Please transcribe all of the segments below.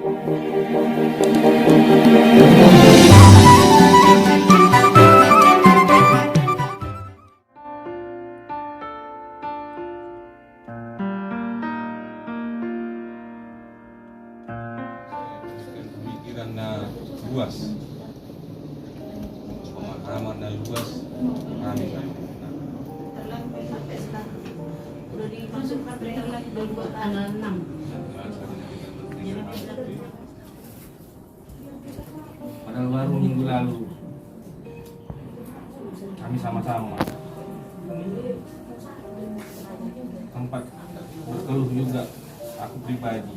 Pemikirannya luas, pemahamannya luas, kami udah dimasukkan lagi buat tanggal 6. Padahal baru minggu lalu kami sama-sama tempat berkeluh juga aku pribadi,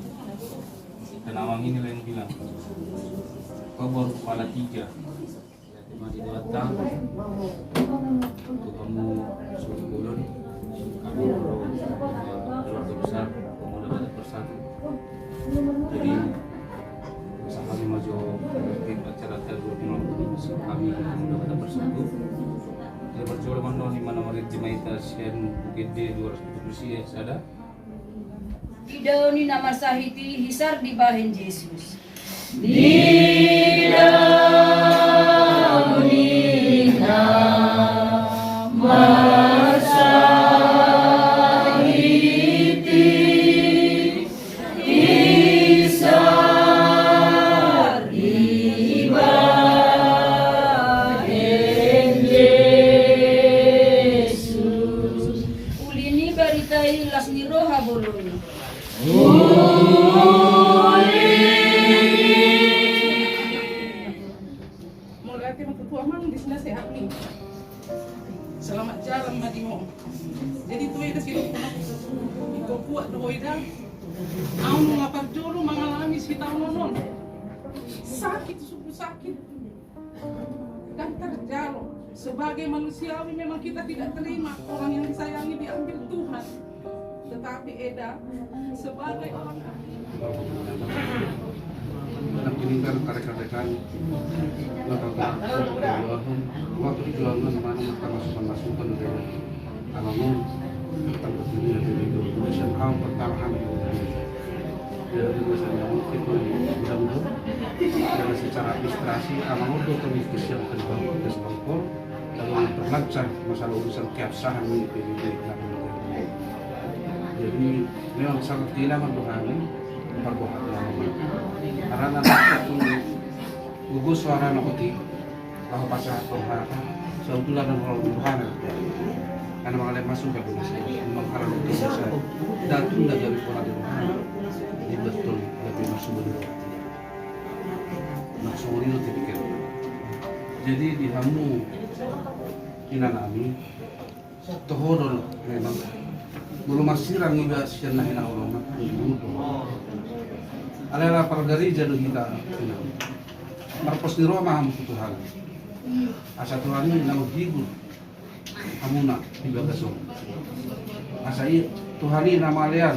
dan Awang ini yang bilang kau baru kepala 3 masih 2 tahun untuk kamu suruh bulan kamu baru keluarga besar kamu udah ada bersatu. Jadi kami maju ke acara terbuka kami udah ada bersatu. Dia berjual mandor di mana mereka jemaitas yang gede 200 bersih ada. Tidak ni nama sahiti hisar di bahin Yesus. Ulini baritai las niroha boloni. Mulai tutua mang di sini sehat nih. Selamat jalan madimo. Jadi tuh itu sih itu kuat tuh ida. Aku ngapar dulu mengalami si tahun non. Sakit sungguh sakit. Dan terjalo. Sebagai manusiawi memang kita tidak terima orang yang disayangi diambil Tuhan. Tetapi Eda sebagai orang Anak ini kan rekan-rekan waktu perjuangan mana maka masukan dari alamun tentang berdiri dari Indonesia kaum pertahanan Indonesia dari Indonesia yang mungkin mudah-mudahan dari secara administrasi alamun itu termistis yang terbangun desbangkol dalam memperlancar masalah urusan keabsahan ini PBB. Jadi memang sangat kehilangan rohani perbuatan karena nanti gugus suara nakoti bahwa pasal Tuhan sebetulnya dan kalau Tuhan karena mengalami masuk ke Indonesia mengharap Indonesia datang dari pola Tuhan ini betul lebih masuk berdua masuk itu dipikir jadi di hamu inanami tohodol memang belum masih rangi bahasa nahina ulama alela pargari jadu kita marpos di Roma hamu Tuhan asa Tuhan ini nama hibur hamuna tiga besok asa Tuhan ini nama alian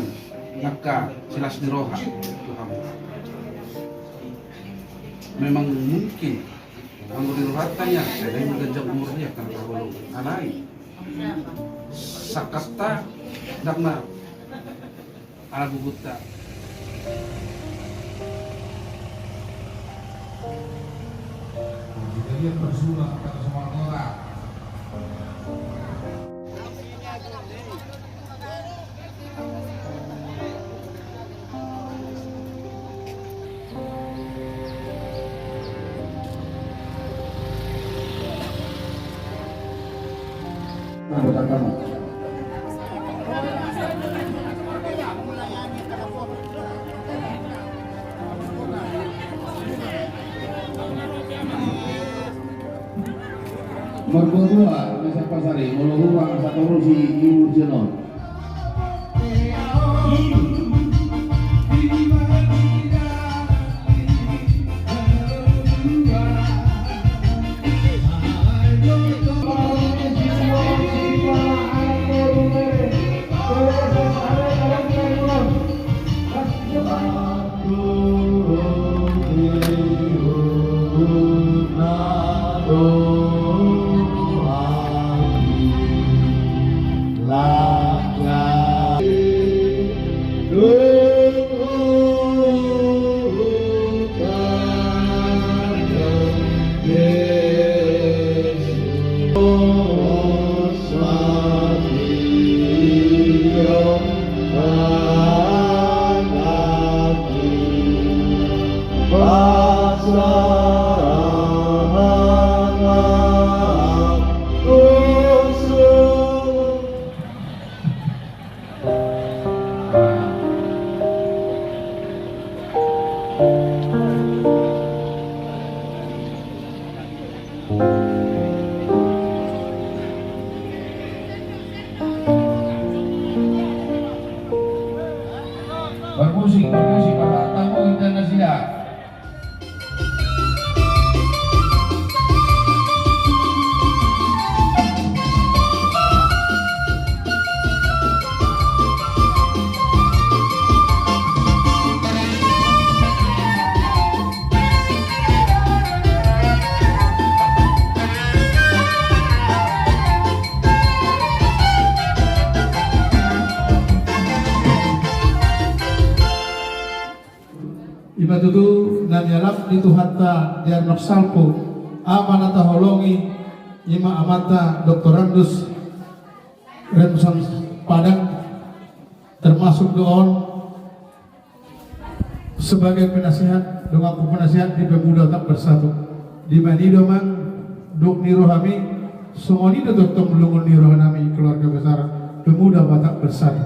nakka silas di roha Tuhan memang mungkin anggur di rohatanya saya yang mengenjak umurnya karena kalau alai sakasta dakna ala bubuta Dia bersuara kepada semua orang. Mertua Desa Pasari, Muluhua Satoru si Ibu Jenon. La Bermusik para tamu internasional. Ibatutu nanyalap itu hatta diarnok salpo amanata holongi ima amata doktorandus Remson Padang termasuk doon sebagai penasihat doaku penasihat di Pemuda Tak Bersatu di Manido mang duk nirohami semua ini dokter melungun nirohami keluarga besar Pemuda Tak Bersatu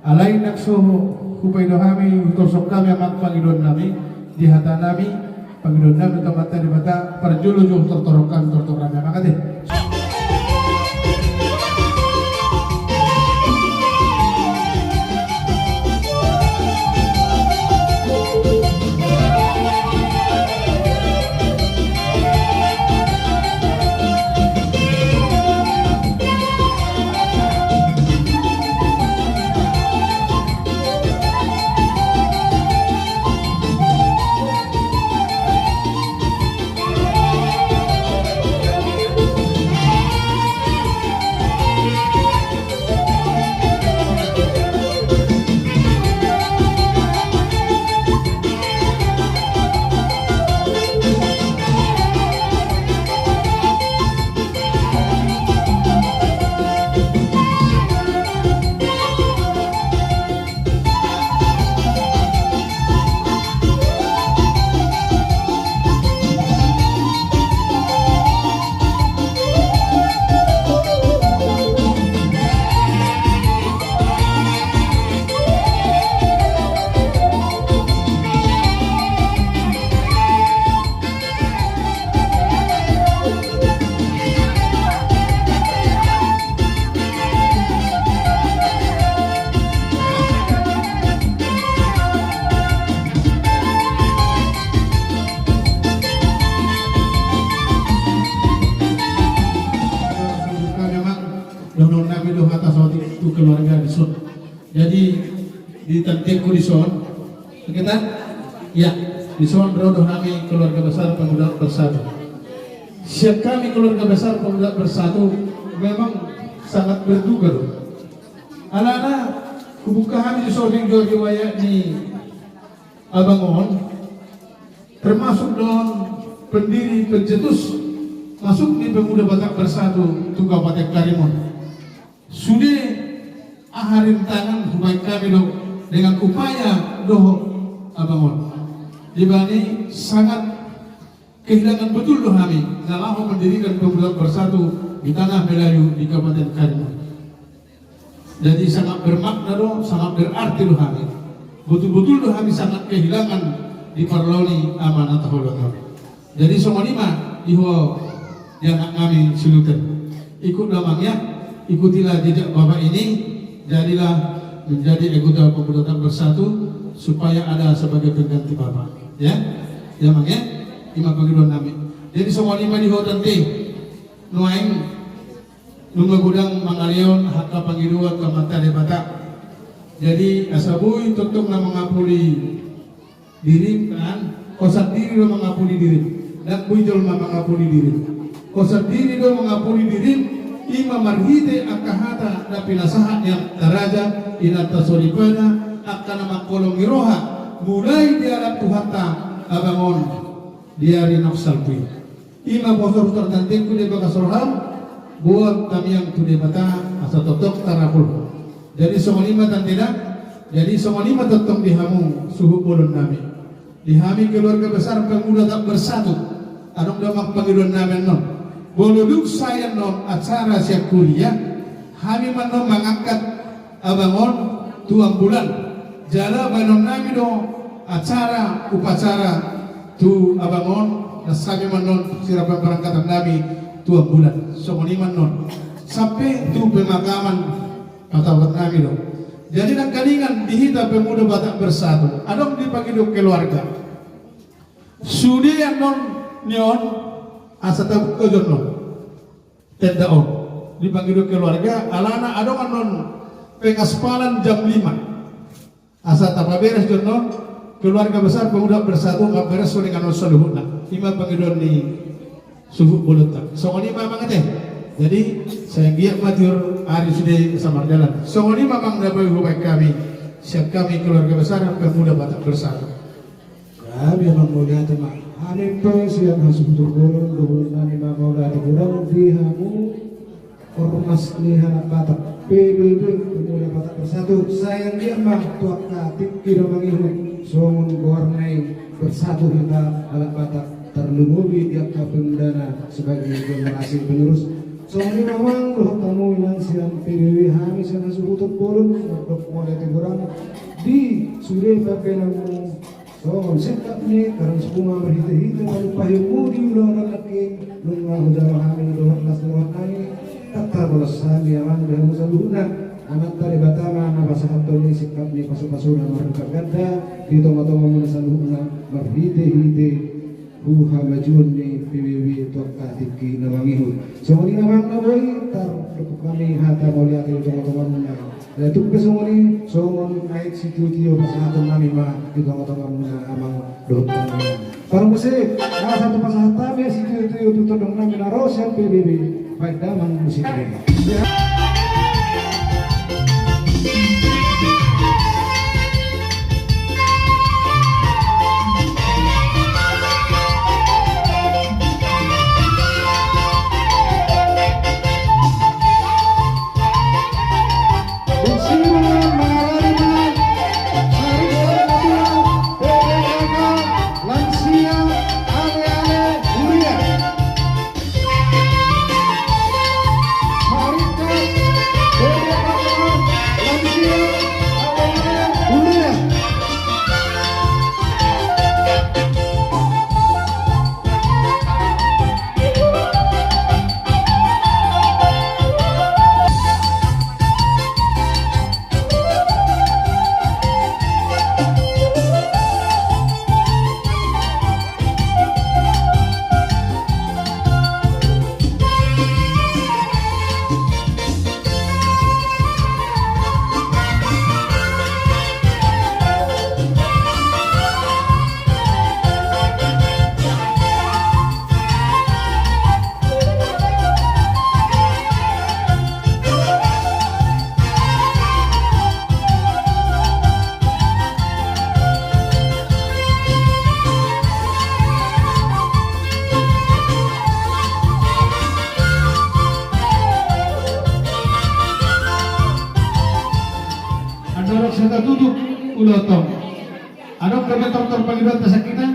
alain naksoho kupay dohami utosok kami amak pangidon nami di hata nami pangidon nami tempat di bata perjulu juh tortorokan tortorami makasih. Donon nami do hata sawati itu keluarga di son. Jadi di tanteku di son, kita ya di son rodoh nami keluarga besar Pemuda Bersatu. Siap kami keluarga besar Pemuda Bersatu memang sangat berduka. Alana kubuka kami di soring do riwayat ni Abangon termasuk don pendiri pencetus masuk di Pemuda Batak Bersatu Tuga Batak Karimun. Sudah aharin tangan hubungan kami do dengan upaya doh Abangon. Dibani sangat kehilangan betul doh kami dalam mendirikan Pemuda Bersatu di tanah Melayu di Kabupaten Karimun. Jadi sangat bermakna doh, sangat berarti doh kami. Betul-betul doh kami sangat kehilangan di parloni amanat holong. Jadi semua lima iho yang kami sulutan ikut damangnya. Ikutilah jejak Bapak ini, jadilah menjadi anggota Pemuda Tak Bersatu supaya ada sebagai pengganti Bapak. Ya, ya mang ya, ima pagidon nami. Jadi semua lima di hotel nuaing nunggu gudang mangalion hakka pangidua ke mata de Batak. Jadi asabuy tutung na mengapuli diri kan, kosat diri do mengapuli diri, dan bujol mengapuli diri. Kosat diri do mengapuli diri. Ima marhite akahata na pinasahan yang taraja inata soribana akana makolong iroha mulai diarap tuhata Abangon diari nafsalpui ima bosor tertantingku di bakasorham buat kami yang tu bata asa totok tarakul. Jadi semua lima tantida jadi semua lima tetong dihamu suhu bolon nami Dihami keluarga besar pemuda tak bersatu. Anong damak pangidon namin non. Boluduk saya non acara siap kuliah. Kami manon mengangkat abangon tuang bulan. Jala banon nami do acara upacara tu abangon. Nasami manon sirapan perangkatan nami tuang bulan. Somoni manon. Sampai tu pemakaman patawat nami do. Jadi nak kalingan dihita pemuda Batak Bersatu. Adong dipanggil keluarga. Sudi yang non nion asa tahu kejon non. Tenda on dipanggil keluarga. Alana adong non pengaspalan jam 5. Asa tak beres jon non keluarga besar pemuda Bersatu nggak beres dengan saluhuna. Ima panggil ni suhu bulutan. Songoni mamang teh. Jadi saya giat matur hari sudah samar jalan. Songoni mamang dapat hubungan kami. Siap kami keluarga besar pemuda Batak Bersatu. Kami memang mulia teman. Kami siang hasum turun dulu nani mamau dari kurang dihamu ormas lihat Batak PBB pemuda Batak Bersatu. Sayang dia mah tuak katip kira mengihu songun gornai bersatu kita alat Batak terlumubi dia ke pemudana sebagai generasi penerus. Soalnya memang roh tamu yang siang PBB kami siang hasum turun untuk mulai kurang di suri papenamu. So, sikap ni karena semua berhita-hita lalu payungmu di ulang lagi lumah udah hamil 12 hari kata balasan yang dan musaluna anak dari Batama nabasahat toli sikap ni pasuk-pasuna marungkap ganda di tong-tong musaluna berhita-hita buha majun ni PBB tuak katiki nawangihu so ini namang naboy tar kami hata mulia di tong-tong dan itu kesemua ini songon naik situ tio pasahatan nami mah di tengah-tengah amang dokter. Parang musik, nah satu pasahatan kami situ tio tutudong nami naros yang PBB baik damang musik ini. Kita duduk ulotong. Ano kami dokter pangidot sa kita?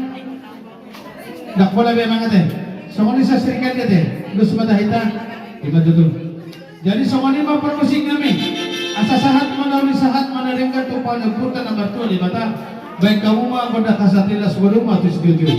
Dakbola be mga teh. Songoni sa serikat dia teh. Lus matahita. Iba duduk. Jadi songoni ma permusing kami. Asa sahat manawli sahat manarengkat upah nagpurta na martua di mata. Baik kamu mah koda kasatilas waduma tu studio.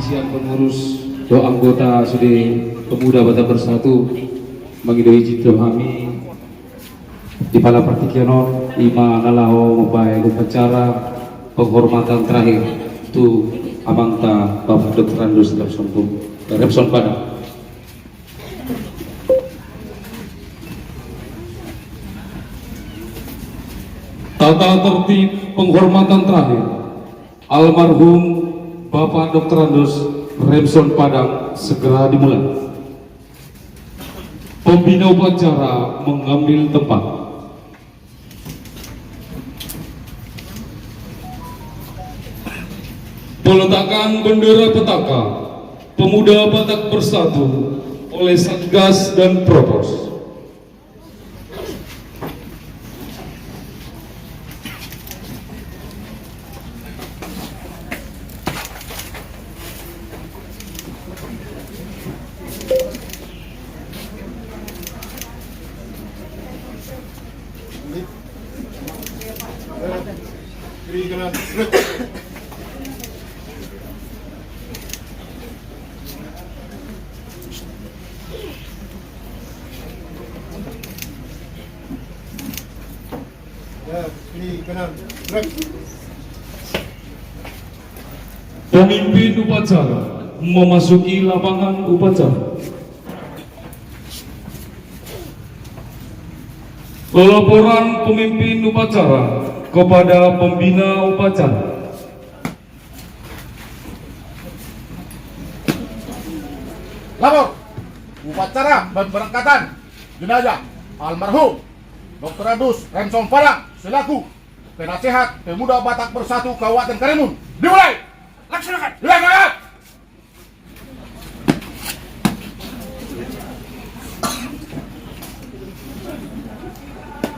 Siang pengurus do anggota sudah pemuda Batak Bersatu mengidoi jitu kami di pala partikianon ima nalaho membayar upacara penghormatan terakhir tu amangta Bapak Dr. Andus Remson Padang. Tata tertib penghormatan terakhir almarhum Bapak Dr. Andus Remson Padang segera dimulai. Pembina upacara mengambil tempat. Peletakan bendera petaka Pemuda Batak Bersatu oleh Satgas dan Propos. Pemimpin upacara memasuki lapangan upacara. Laporan pemimpin upacara kepada pembina upacara. Lapor upacara pemberangkatan jenazah almarhum Dr. Andus Remson Padang selaku penasehat Pemuda Batak Bersatu Kabupaten Karimun dimulai. Laksanakan. Dilaksanakan.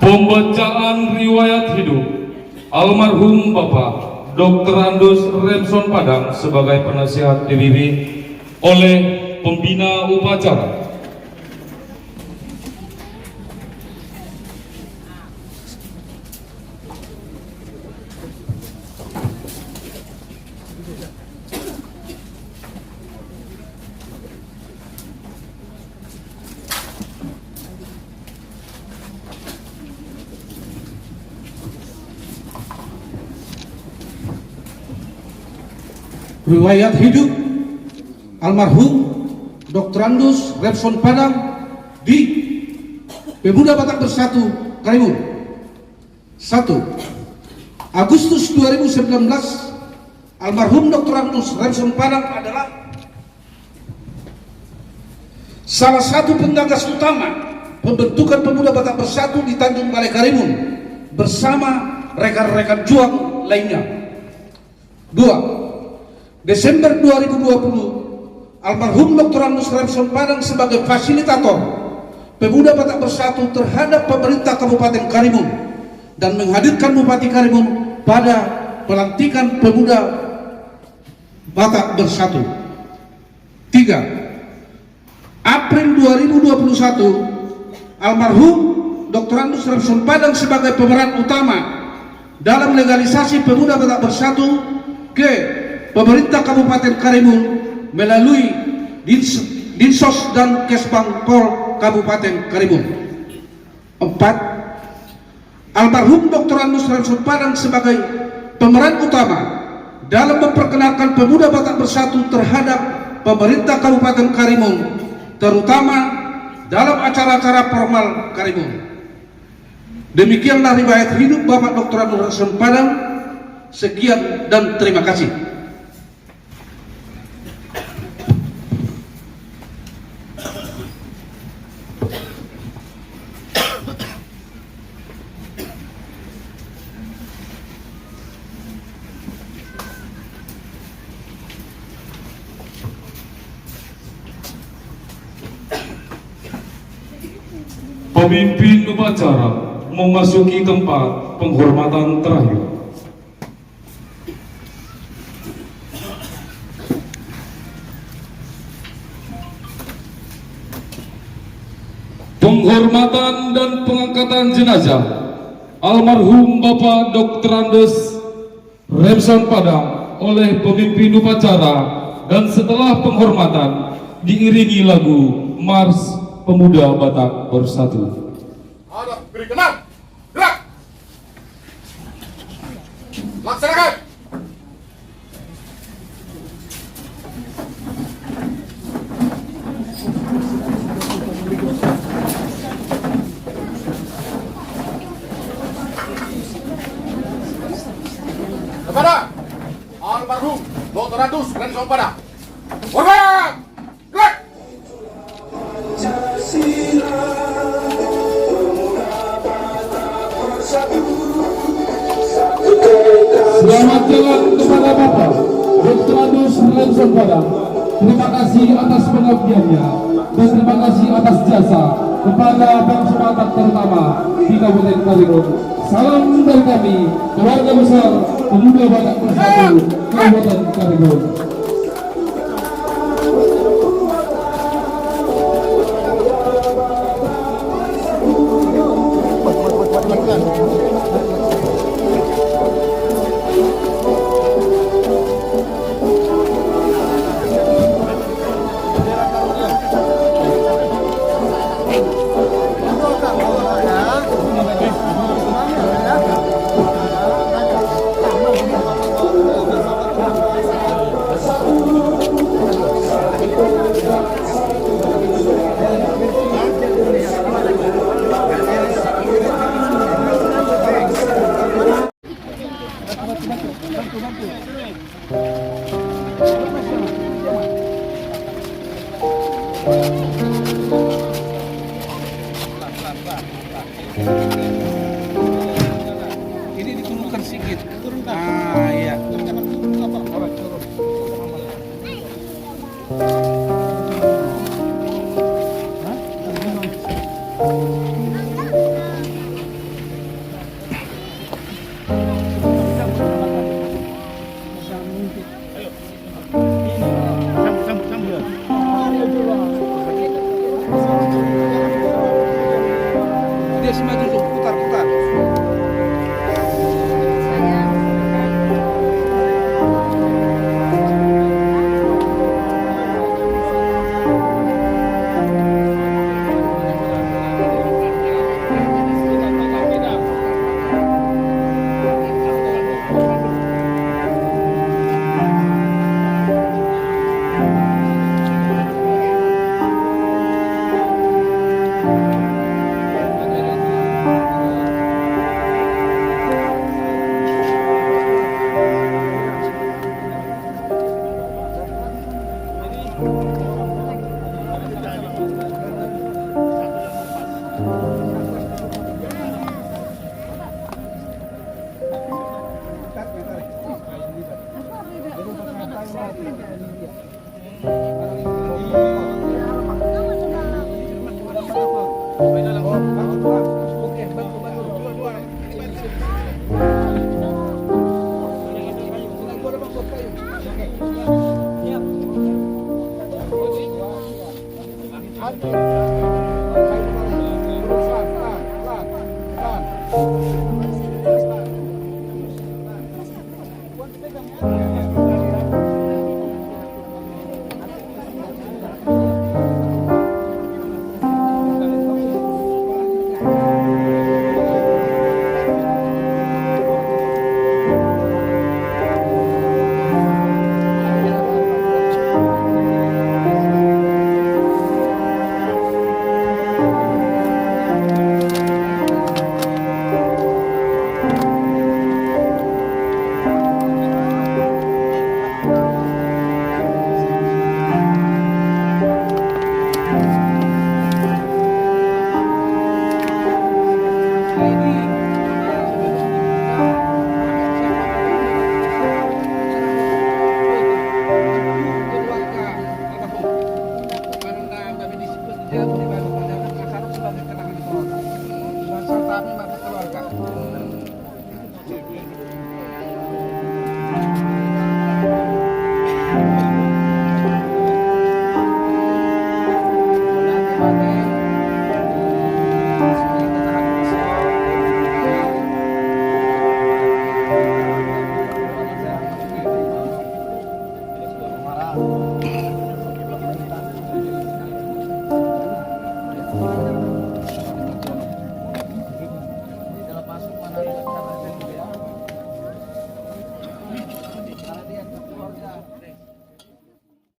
Pembacaan riwayat hidup almarhum Bapak Dr. Andus Remson Padang sebagai penasihat DPP oleh pembina upacara. Riwayat hidup almarhum Dr. Andus Remson Padang di Pemuda Batak Bersatu Karimun. 1. Agustus 2019 almarhum Dr. Andus Remson Padang adalah salah satu penggagas utama pembentukan Pemuda Batak Bersatu di Tanjung Balai Karimun bersama rekan-rekan juang lainnya. 2. Desember 2020, almarhum Dr. Andus Remson Padang sebagai fasilitator Pemuda Batak Bersatu terhadap pemerintah Kabupaten Karimun dan menghadirkan Bupati Karimun pada pelantikan Pemuda Batak Bersatu. 3. April 2021, almarhum Dr. Andus Remson Padang sebagai pemeran utama dalam legalisasi Pemuda Batak Bersatu ke pemerintah Kabupaten Karimun melalui Dinsos dan Kesbang Pol Kabupaten Karimun. 4. Almarhum Dr. Andus Remson Padang sebagai pemeran utama dalam memperkenalkan Pemuda Batak Bersatu terhadap pemerintah Kabupaten Karimun, terutama dalam acara-acara formal Karimun. Demikianlah riwayat hidup Bapak Dr. Andus Remson Padang. Sekian dan terima kasih. Pemimpin upacara memasuki tempat penghormatan terakhir. Penghormatan dan pengangkatan jenazah almarhum Bapak Dr. Andus Remson Padang oleh pemimpin upacara, dan setelah penghormatan diiringi lagu Mars Pemuda Batak Bersatu. Ada beri kenan, gerak, laksanakan. Kepada almarhum Dr. Andus Remson Padang, hormat, gerak. Selamat jalan kepada Bapak Dr. Andus Remson Padang Terima kasih atas pengabdiannya dan terima kasih atas jasa kepada bangsa Batak terutama di Kabupaten Karimun. Salam dari kami, keluarga besar Pemuda Batak Bersatu Kabupaten Karimun. Ini diturunkan sedikit. Ah, iya. Dia semaju putar-putar. keluarga.